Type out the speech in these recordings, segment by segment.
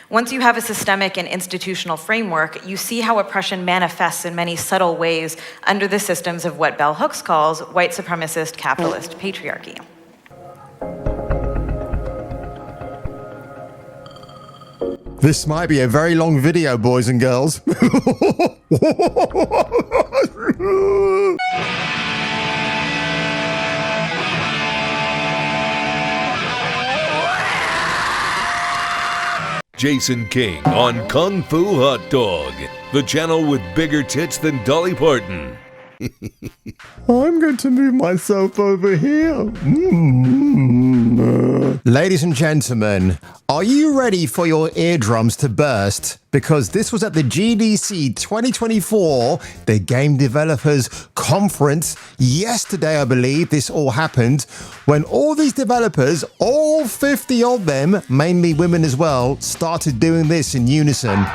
Once you have a systemic and institutional framework, you see how oppression manifests in many subtle ways under the systems of what Bell Hooks calls white supremacist capitalist patriarchy. This might be a very long video, boys and girls. Jason King on Kung Fu Hot Dog, the channel with bigger tits than Dolly Parton. I'm going to move myself over here. Ladies and gentlemen, are you ready for your eardrums to burst? Because this was at the GDC 2024, the Game Developers Conference. Yesterday, I believe this all happened, when all these developers, all 50 of them, mainly women as well, started doing this in unison.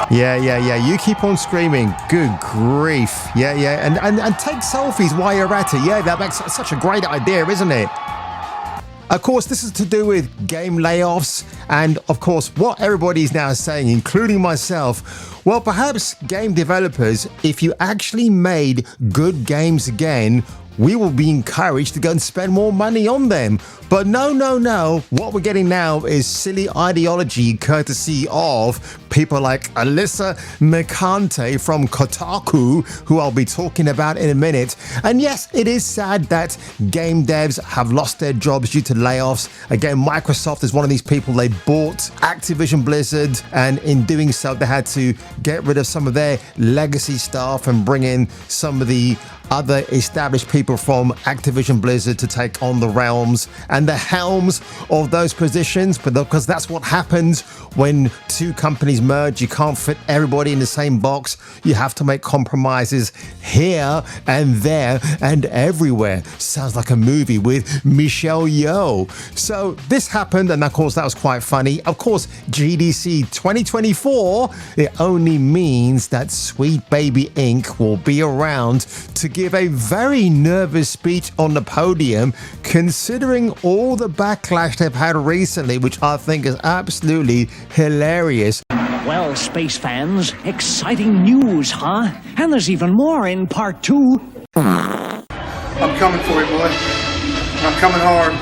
Yeah. You keep on screaming. Good grief. Yeah. And take selfies while you're at it. Yeah, that makes such a great idea, isn't it? Of course, this is to do with game layoffs and, of course, what everybody's now saying, including myself. Well, perhaps game developers, if you actually made good games again, we will be encouraged to go and spend more money on them. But no. What we're getting now is silly ideology courtesy of people like Alyssa Mercante from Kotaku, who I'll be talking about in a minute. And yes, it is sad that game devs have lost their jobs due to layoffs. Again, Microsoft is one of these people. They bought Activision Blizzard, and in doing so, they had to get rid of some of their legacy staff and bring in some of the other established people from Activision Blizzard to take on the realms and the helms of those positions, but because that's what happens when two companies merge. You can't fit everybody in the same box. You have to make compromises here and there and everywhere. Sounds like a movie with Michelle Yeoh. So this happened, and of course that was quite funny. Of course, GDC 2024, it only means that Sweet Baby Inc. will be around to give a very nervous speech on the podium, considering all the backlash they've had recently, which I think is absolutely hilarious. Well, space fans, exciting news, huh? And there's even more in part 2. I'm coming for you, boy. I'm coming hard.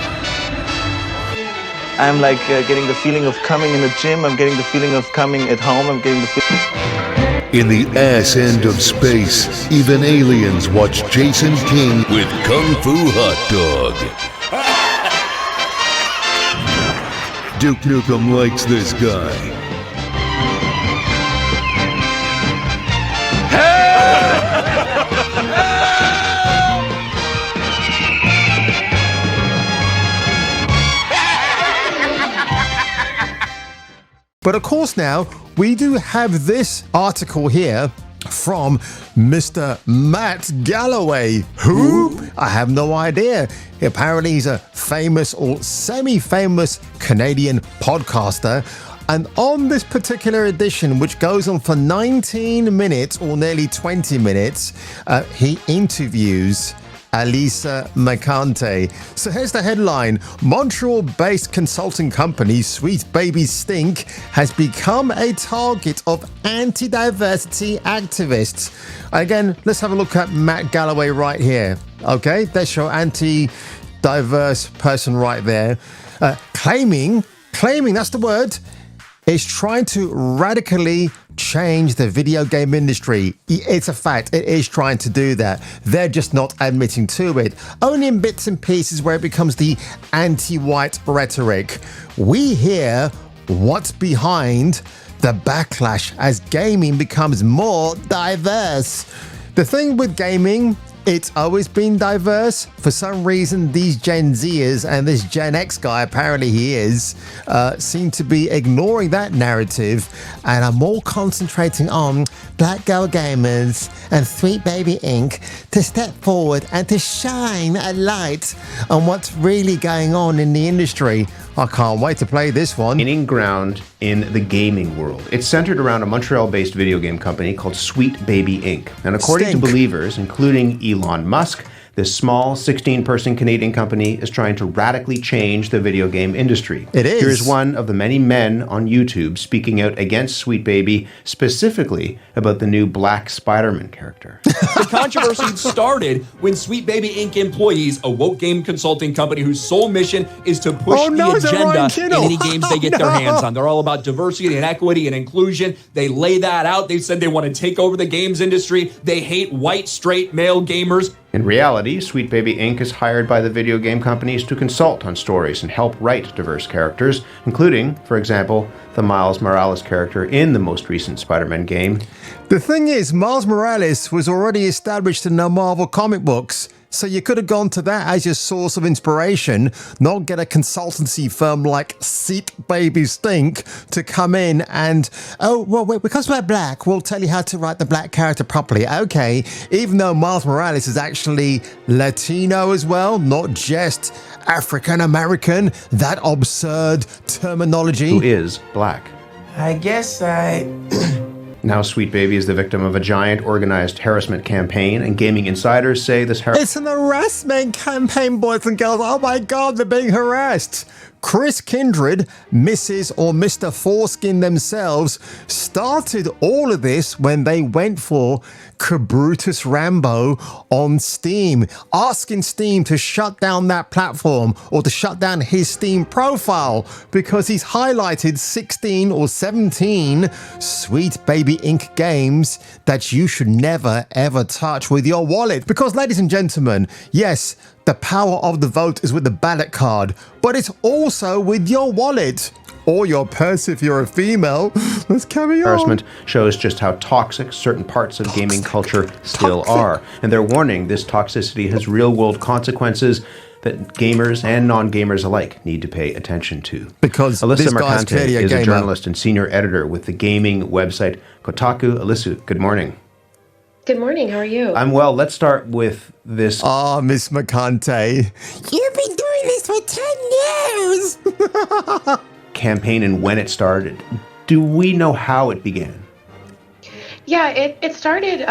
I'm like getting the feeling of coming in the gym. I'm getting the feeling of coming at home. I'm getting the feeling... In the ass end of space, even aliens watch Jason King with Kung Fu Hot Dog. Duke Nukem likes this guy. But of course now, we do have this article here from Mr. Matt Galloway. Who? I have no idea. Apparently he's a famous or semi-famous Canadian podcaster. And on this particular edition, which goes on for 19 minutes or nearly 20 minutes, he interviews Alyssa Mercante. So here's the headline. Montreal-based consulting company Sweet Baby Stink has become a target of anti-diversity activists. Again, let's have a look at Matt Galloway right here. Okay, there's your anti-diverse person right there. Claiming, that's the word, is trying to radically change the video game industry. It's a fact. It is trying to do that. They're just not admitting to it. Only in bits and pieces where it becomes the anti-white rhetoric. We hear what's behind the backlash as gaming becomes more diverse. The thing with gaming, it's always been diverse. For some reason, these Gen Zers and this Gen X guy, apparently he is, seem to be ignoring that narrative and are more concentrating on Black Girl Gamers and Sweet Baby Inc. to step forward and to shine a light on what's really going on in the industry. I can't wait to play this one. Gaining ground in the gaming world. It's centered around a Montreal-based video game company called Sweet Baby Inc. And according to believers, including Elon Musk, this small 16-person Canadian company is trying to radically change the video game industry. It is. Here's one of the many men on YouTube speaking out against Sweet Baby, specifically about the new Black Spider-Man character. The controversy started when Sweet Baby Inc. employees, a woke game consulting company whose sole mission is to push the agenda in any games they get their hands on. They're all about diversity and equity and inclusion. They lay that out. They said they want to take over the games industry. They hate white, straight, male gamers. In reality, Sweet Baby Inc. is hired by the video game companies to consult on stories and help write diverse characters, including, for example, the Miles Morales character in the most recent Spider-Man game. The thing is, Miles Morales was already established in the Marvel comic books, so you could have gone to that as your source of inspiration, not get a consultancy firm like Sweet Baby Stink to come in and, oh, well, wait, because we're black, we'll tell you how to write the black character properly. Okay, even though Miles Morales is actually Latino as well, not just African American, that absurd terminology. Who is black. I guess Now Sweet Baby is the victim of a giant organized harassment campaign, and gaming insiders say this It's an harassment campaign, boys and girls. Oh my God, they're being harassed. Chris Kindred, Mrs. or Mr. Foreskin themselves, started all of this when they went for Cabrutus Rambo on Steam, asking Steam to shut down that platform or to shut down his Steam profile because he's highlighted 16 or 17 Sweet Baby Inc. games that you should never ever touch with your wallet. Because, ladies and gentlemen, yes, the power of the vote is with the ballot card, but it's also with your wallet. Or your purse if you're a female. Let's carry on. Harassment shows just how toxic certain parts of gaming culture still are. And they're warning this toxicity has real-world consequences that gamers and non-gamers alike need to pay attention to. Because Alyssa this guy's Mercante clearly a is gamer. a journalist and senior editor with the gaming website Kotaku. Alyssa, good morning. Good morning. How are you? I'm well. Let's start with this. Ah, Miss Mercante. You've been doing this for 10 years. Campaign and when it started. Do we know how it began? Yeah, it started,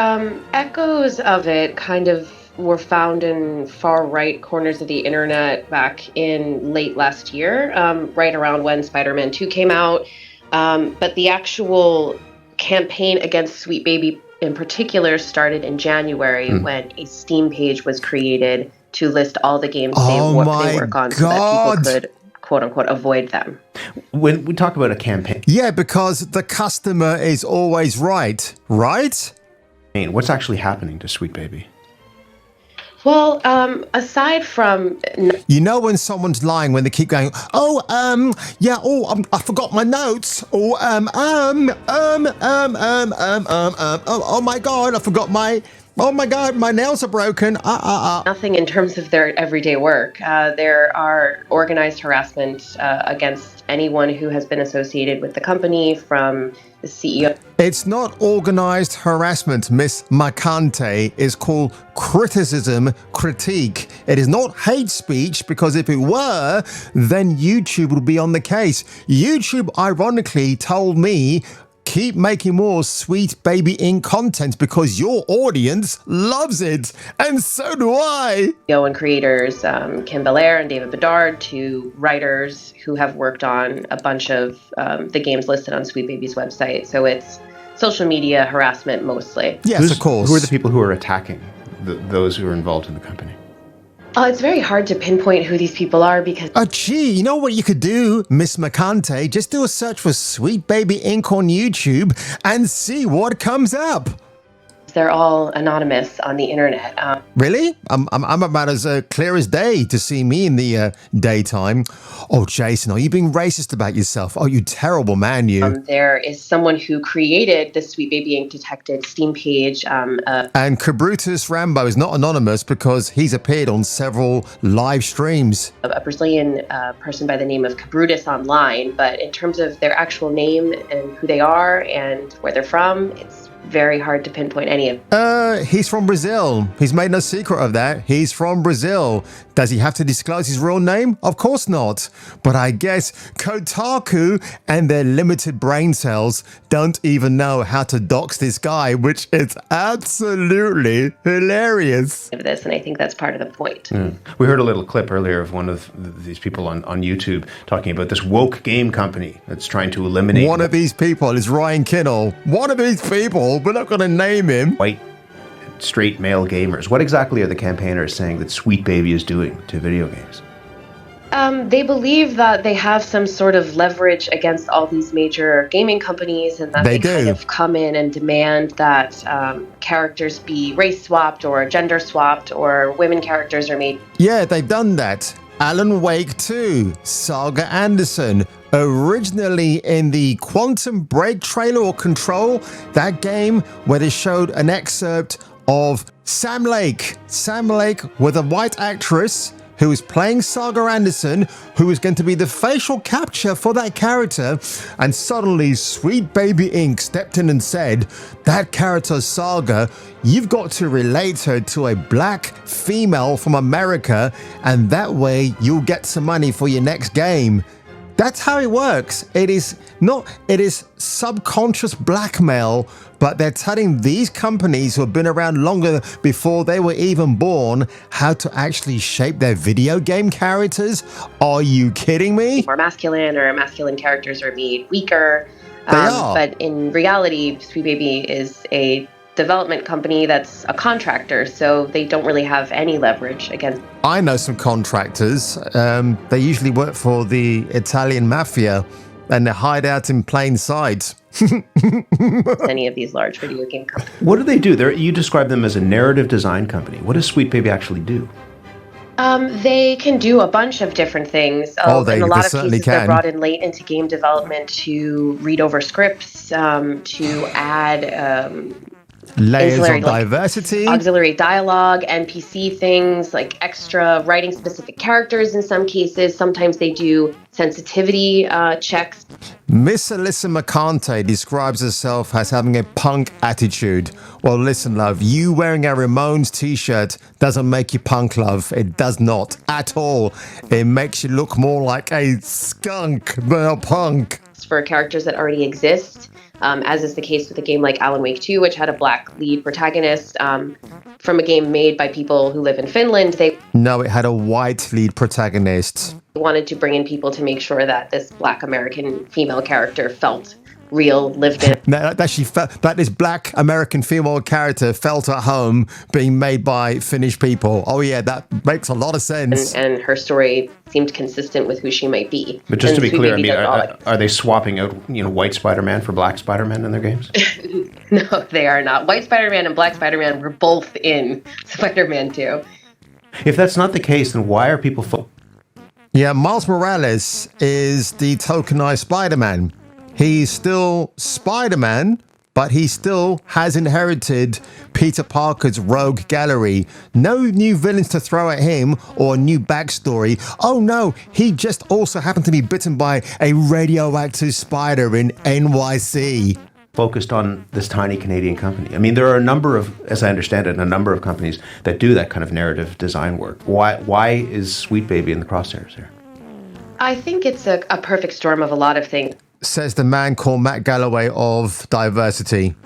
echoes of it kind of were found in far right corners of the internet back in late last year, right around when Spider-Man 2 came out. But the actual campaign against Sweet Baby in particular started in January when a Steam page was created to list all the games they work on so that people could, quote unquote, avoid them. When we talk about a campaign. Yeah, because the customer is always right, right? What's actually happening to Sweet Baby? Well, aside from... You know when someone's lying when they keep going, oh, yeah, oh, I forgot my notes. Oh, oh my God, I forgot my... Oh my God, my nails are broken. Nothing in terms of their everyday work. There are organized harassment against anyone who has been associated with the company, from the CEO. It's not organized harassment, Miss Mercante. It's called criticism, critique. It is not hate speech, because if it were, then YouTube would be on the case. YouTube, ironically, told me, keep making more Sweet Baby Inc. content because your audience loves it, and so do I. And creators, Kim Belair and David Bedard, to writers who have worked on a bunch of the games listed on Sweet Baby's website. So it's social media harassment mostly. Yes, of course. Who are the people who are attacking those who are involved in the company? It's very hard to pinpoint who these people are because... Oh, gee, you know what you could do, Miss Mercante? Just do a search for Sweet Baby Inc. on YouTube and see what comes up. They're all anonymous on the internet. Really? I'm about as clear as day to see me in the daytime. Oh, Jason, are you being racist about yourself? Oh, you terrible man, you. There is someone who created the Sweet Baby Inc. Detective Steam page. And Cabrutus Rambo is not anonymous because he's appeared on several live streams. A Brazilian person by the name of Cabrutus online, but in terms of their actual name and who they are and where they're from, it's very hard to pinpoint any of. He's from Brazil. He's made no secret of that. He's from Brazil. Does he have to disclose his real name? Of course not. But I guess Kotaku and their limited brain cells don't even know how to dox this guy, which is absolutely hilarious. Of this, and I think that's part of the point. We heard a little clip earlier of one of these people on YouTube talking about this woke game company that's trying to eliminate... One of these people is Ryan Kinnell. One of these people, we're not going to name him. White, straight male gamers. What exactly are the campaigners saying that Sweet Baby is doing to video games? They believe that they have some sort of leverage against all these major gaming companies, and that they kind of come in and demand that characters be race swapped or gender swapped, or women characters are made. Yeah, they've done that. Alan Wake 2, Saga Anderson, originally in the Quantum Break trailer or Control, that game where they showed an excerpt of Sam Lake. Sam Lake with a white actress who was playing Saga Anderson, who was going to be the facial capture for that character, and suddenly Sweet Baby Inc. stepped in and said, that character Saga, you've got to relate her to a black female from America, and that way you'll get some money for your next game. That's how it works. It is subconscious blackmail, but they're telling these companies who have been around longer before they were even born how to actually shape their video game characters. Are you kidding me? More masculine, or masculine characters are made weaker. They are. But in reality, Sweet Baby is a development company that's a contractor, so they don't really have any leverage against. I know some contractors. They usually work for the Italian mafia, and they hide out in plain sight. Any of these large video game companies. What do they do? You describe them as a narrative design company. What does Sweet Baby actually do? They can do a bunch of different things. In a lot of cases, they're brought in late into game development to read over scripts, to add layers of diversity, auxiliary dialogue, NPC things, like extra writing specific characters in some cases. Sometimes they do sensitivity checks. Miss Alyssa McCante describes herself as having a punk attitude. Well, listen, love, you wearing a Ramones t-shirt doesn't make you punk, love. It does not at all. It makes you look more like a skunk than a punk. For characters that already exist, as is the case with a game like Alan Wake 2, which had a black lead protagonist from a game made by people who live in Finland. No, it had a white lead protagonist. Wanted to bring in people to make sure that this black American female character felt real, lived in. That this black American female character felt at home being made by Finnish people. Oh yeah, that makes a lot of sense. And her story seemed consistent with who she might be. But just to be clear, I mean, are they swapping out, white Spider-Man for black Spider-Man in their games? No, they are not. White Spider-Man and black Spider-Man were both in Spider-Man 2. If that's not the case, then why are people... Yeah, Miles Morales is the tokenized Spider-Man. He's still Spider-Man, but he still has inherited Peter Parker's rogue gallery. No new villains to throw at him or a new backstory. Oh no, he just also happened to be bitten by a radioactive spider in NYC. Focused on this tiny Canadian company. I mean, there are a number of, as I understand it, a number of companies that do that kind of narrative design work. Why is Sweet Baby in the crosshairs here? I think it's a perfect storm of a lot of things. Says the man called Matt Galloway of Diversity.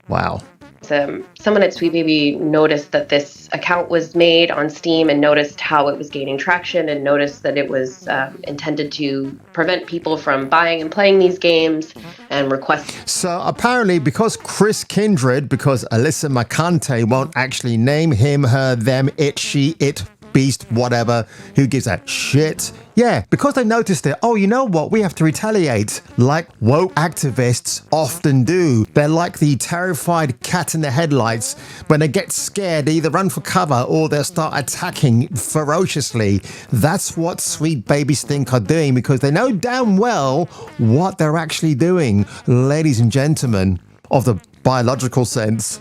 Wow. Someone at Sweet Baby noticed that this account was made on Steam and noticed how it was gaining traction and noticed that it was intended to prevent people from buying and playing these games and request. So apparently because Chris Kindred, because Alyssa McCante won't actually name him, her, them, it, she, it, beast, whatever, who gives a shit? Yeah, because they noticed it. Oh, you know what? We have to retaliate like woke activists often do. They're like the terrified cat in the headlights. When they get scared, they either run for cover or they'll start attacking ferociously. That's what Sweet Babies think are doing because they know damn well what they're actually doing, ladies and gentlemen of the biological sense.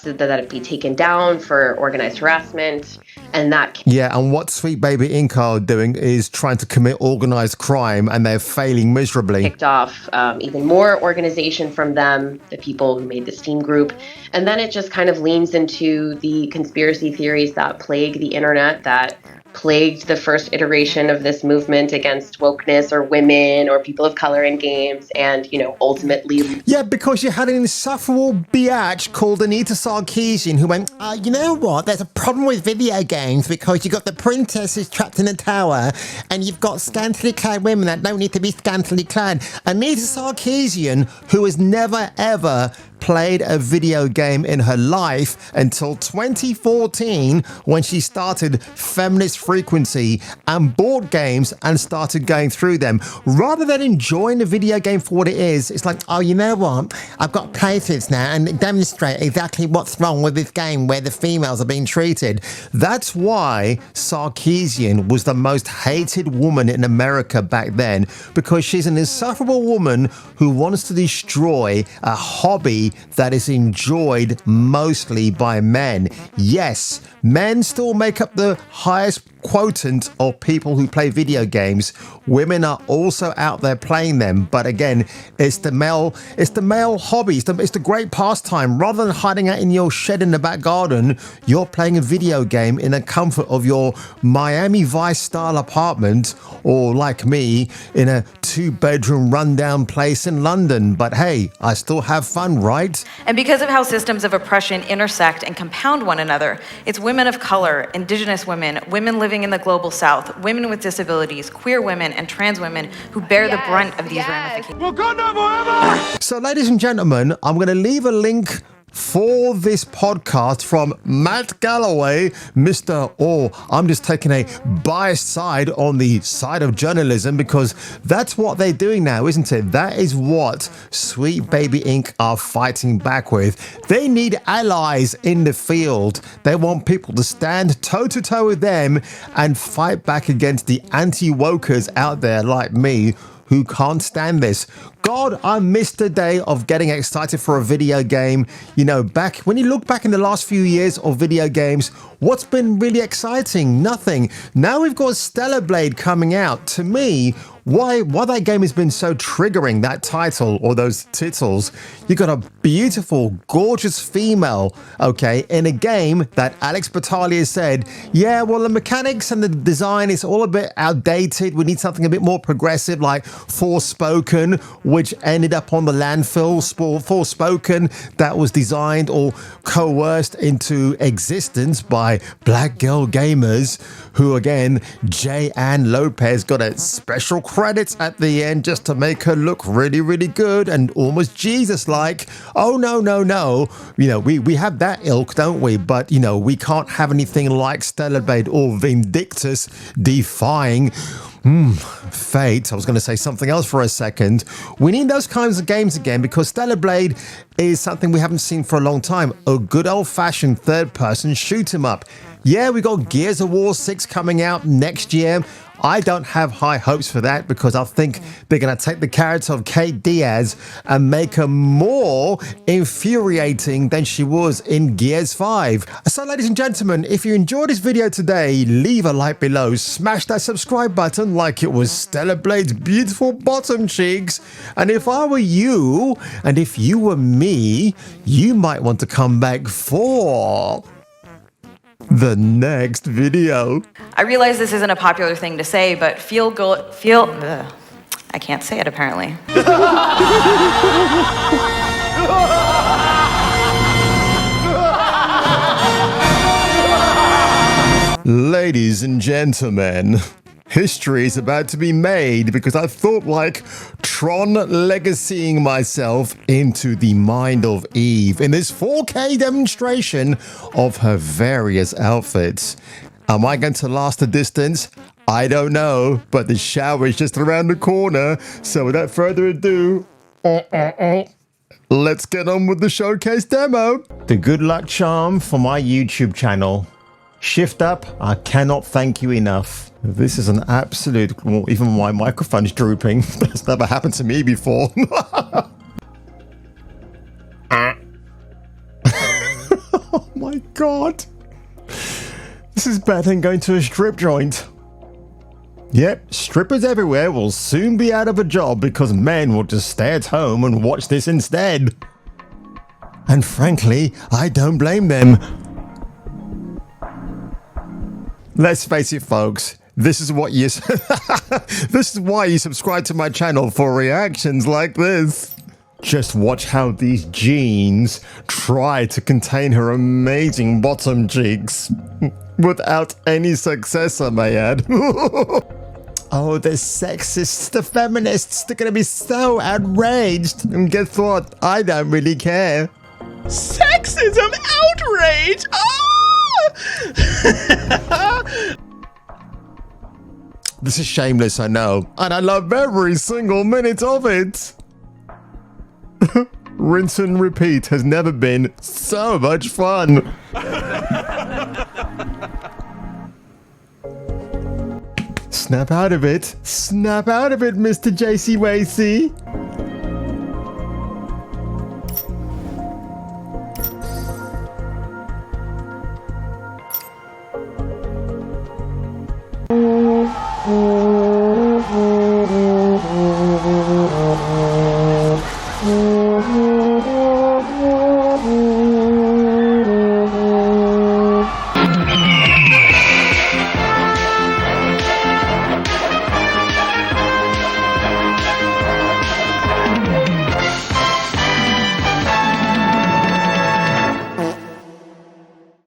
that it be taken down for organized harassment, and that Yeah, and what Sweet Baby Inc. are doing is trying to commit organized crime, and they're failing miserably. kicked off even more organization from them, the people who made the Steam group. And then it just kind of leans into the conspiracy theories that plague the internet, that plagued the first iteration of this movement against wokeness or women or people of color in games, and, you know, ultimately... Yeah, because you had an insufferable biatch called Anita Sarkeesian who went, you know what, there's a problem with video games because you've got the princesses trapped in a tower and you've got scantily clad women that don't need to be scantily clad. Anita Sarkeesian, who has never ever played a video game in her life until 2014 when she started Feminist Frequency and bought games and started going through them. Rather than enjoying the video game for what it is, it's like, oh, you know what? I've got playthroughs now and demonstrate exactly what's wrong with this game where the females are being treated. That's why Sarkeesian was the most hated woman in America back then, because she's an insufferable woman who wants to destroy a hobby that is enjoyed mostly by men. Yes, men still make up the highest quotient of people who play video games. Women are also out there playing them, but again, it's the male hobby. It's the great pastime. Rather than hiding out in your shed in the back garden, you're playing a video game in the comfort of your Miami Vice style apartment, or like me, in a 2-bedroom rundown place in London. But hey, I still have fun, right? And because of how systems of oppression intersect and compound one another, it's women of color, indigenous women, women living in the global south, women with disabilities, queer women, and trans women who bear the brunt of these ramifications. So, ladies and gentlemen, I'm going to leave a link for this podcast from Matt Galloway, Mr. I'm just taking a biased side on the side of journalism, because that's what they're doing now, isn't it? That is what Sweet Baby Inc. are fighting back with. They need allies in the field. They want people to stand toe to toe with them and fight back against the anti-wokers out there like me, who can't stand this. God, I missed the day of getting excited for a video game. You know, when you look back in the last few years of video games, what's been really exciting? Nothing. Now we've got Stellar Blade coming out. To me, why that game has been so triggering, that title or those titles. You got a beautiful, gorgeous female, okay, in a game that Alex Battaglia said, yeah, well, the mechanics and the design is all a bit outdated. We need something a bit more progressive, like Forspoken, which ended up on the landfill. Forspoken, that was designed or coerced into existence by black girl gamers, who again, J. Ann Lopez got a special credits at the end just to make her look really, really good and almost Jesus-like. Oh, no. You know, we have that ilk, don't we? But, you know, we can't have anything like Stellar Blade or Vindictus defying fate. I was going to say something else for a second. We need those kinds of games again, because Stellar Blade is something we haven't seen for a long time. A good old-fashioned third-person shoot-'em-up. Yeah, we got Gears of War 6 coming out next year. I don't have high hopes for that, because I think they're going to take the character of Kate Diaz and make her more infuriating than she was in Gears 5. So, ladies and gentlemen, if you enjoyed this video today, leave a like below, smash that subscribe button like it was Stellar Blade's beautiful bottom cheeks. And if I were you, and if you were me, you might want to come back for the next video. I realize this isn't a popular thing to say, but I can't say it apparently. Ladies and gentlemen, history is about to be made, because I thought like Tron legacying myself into the mind of Eve in this 4K demonstration of her various outfits. Am I going to last the distance? I don't know, but the shower is just around the corner. So without further ado, let's get on with the showcase demo. The good luck charm for my YouTube channel. Shift up, I cannot thank you enough. This is an absolute, well, even my microphone's drooping. That's never happened to me before. This is better than going to a strip joint. Yep, strippers everywhere will soon be out of a job because men will just stay at home and watch this instead. And frankly, I don't blame them. Let's face it, folks. This is what you this is why you subscribe to my channel, for reactions like this. Just watch how these jeans try to contain her amazing bottom cheeks. Without any success, I may add. Oh, the sexists, the feminists, they're gonna be so outraged. And guess what? I don't really care. Sexism outrage! Ah! This is shameless, I know. And I love every single minute of it. Rinse and repeat has never been so much fun. Snap out of it. Snap out of it, Mr. JC Wacy.